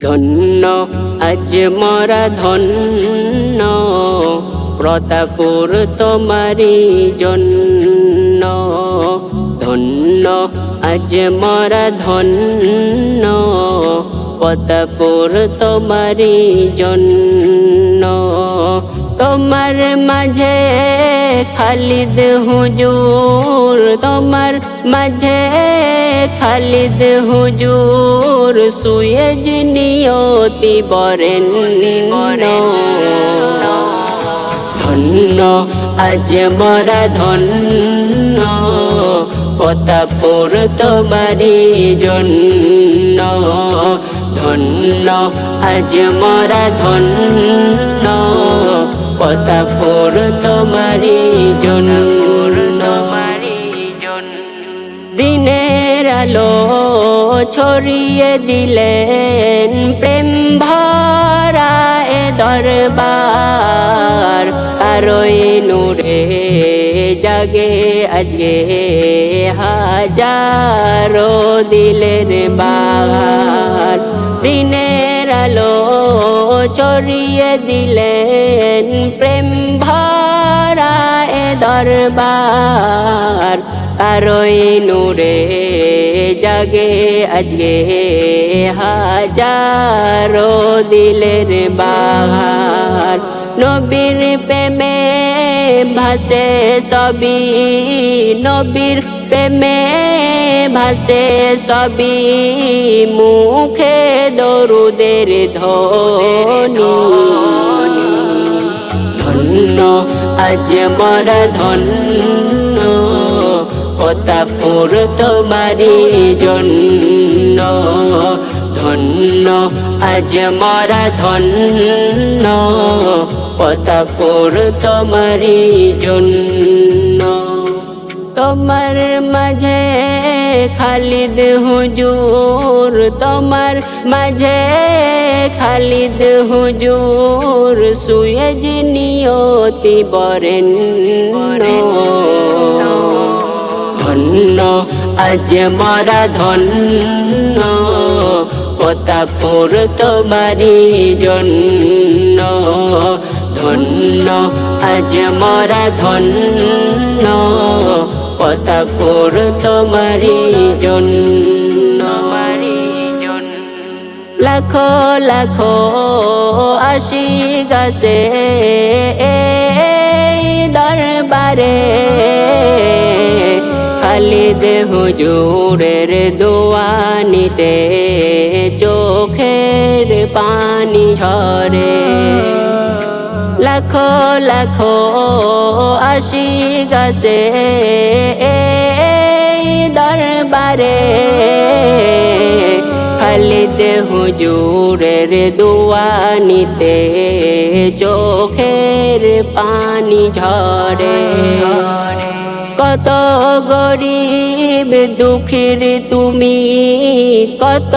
ধন্য আজ মরা ধন্য প্রতাপুর তোমারি জন্য। ধন্য আজ মরা ধন্য প্রতাপুর তোমারি জন্য। তোমার মাঝে খালিদ হুজুর, তোমার মাঝে খালিদ হুজুর সুয়েজ নিয়তি বরেণ্য। ধন্য আজ মরা ধন্য প্রতাপুর তোমারি জন্য। ধন্য আজ মরা ধন্য প্রতাপুর তোমারি জন্য। দিনের আলো ছড়িয়ে দিলেন প্রেম ভরা এ দরবার। তারই নূরে জাগে আজকে হাজারো দিলের বাগান। দিনের আলো ছড়িয়ে দিলেন প্রেম ভরা এ দরবার। তারই নূরে জাগে আজকে হাজারো দিলের বাগান। নবীর প্রেমে ভাসে সবই, নবীর প্রেমে ভাসে সবই, মুখে দরুদের ধ্বনি। ধন্য আজ মরা ধন্য প্রতাপুর তোমারি জন্য। ধন্য আজ মরা ধন্য প্রতাপুর তোমারি জন্য। তোমার মাঝে খালিদ হুজুর, তোমার মাঝে খালিদ হুজুর সুয়েজ নিয়তি বরেণ্য। ধন্য আজ মরা ধন্য প্রতাপুর তোমারি জন্য। ধন্য আজ মরা ধন্য প্রতাপুর তোমারি জন্য। লাখো লাখো আশিক আসে এই দরবারে। খালিদ হুজুরের দোয়া নিতে চোখের পানি ঝরে। লাখো লাখো আশিক আসে এই দরবারে। খালিদ হুজুরের দোয়া নিতে চোখের পানি ঝরে। কত গরিব দুঃখীর তুমি, কত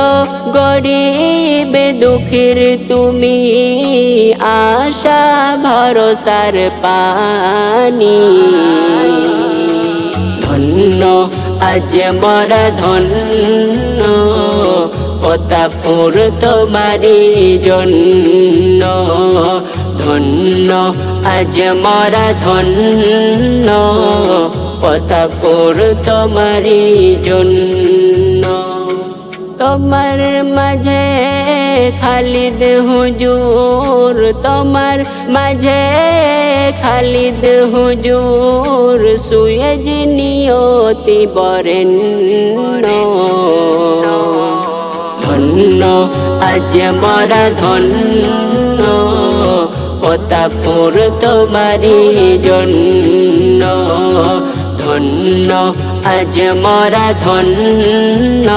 গরিব দুঃখীর তুমি, আশা ভরসার পানি। ধন্য আজ মরা ধন্য প্রতাপুর তোমারি জন্য। ধন্য আজ মরা ধন্য প্রতাপুর তোমারি জন্য। তোমার মাঝে খালিদ হুজুর, তোমার মাঝে খালিদ হুজুর সুয়েজ নিয়তি বরেণ্য। ধন্য আজ মরা ধন্য প্রতাপুর তোমারি জন্য। ধন্য আজ মরা ধন্য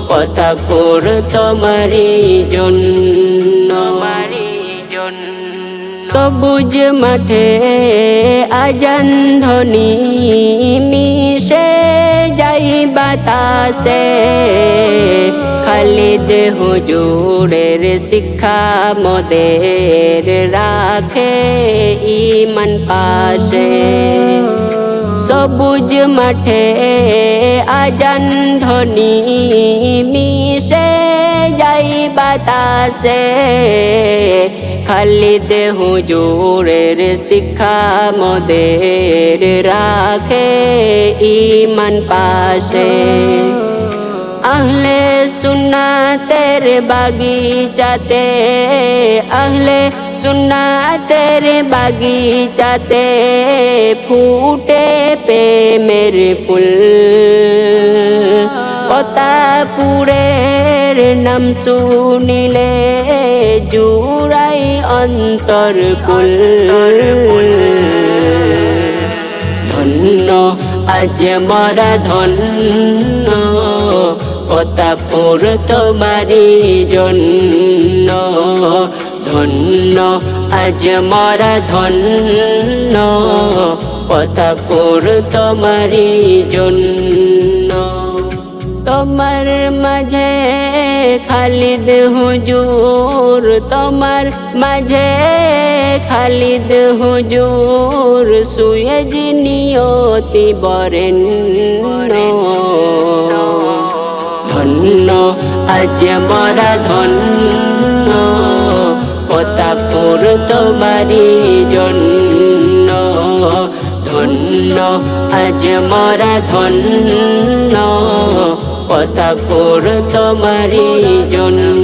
প্রতাপুর তোমারি জন্য। সবুজ মাঠে আজান ধ্বনি মিশে যাই বাতাসে। খালিদ হুজুরের শিক্ষা মোদের রাখে ঈমান পাশে। সবুজ মাঠে আজান ধ্বনি মিশে যাই বাতাসে খালিদ হুজুরের শিক্ষা মোদের রাখে ঈমান পাশে আহলে সুন্নাতের বাগিচাতে আহলে সুন্নাতের বাগিচাতে ফুটে প্রেমের ফুল পতাপুরের নাম শুনিলে জুড়াই অন্তরকুল ধন্য আজ মরা ধন্য পতাপুর তোমারি জন্য ধন্য আজ মরা ধন্য পতাপুর তোমারি জন্য তোমার মাঝে খালিদ হুজুর তোমার মাঝে খালিদ হুজুর সুয়েজ নিয়তি বরেণ্য ধন্য আজ মরা ধন্য পতাপুর তোমারি জন্য ধন্য আজ মরা ধন্য পতাপুর তোমারি জন্য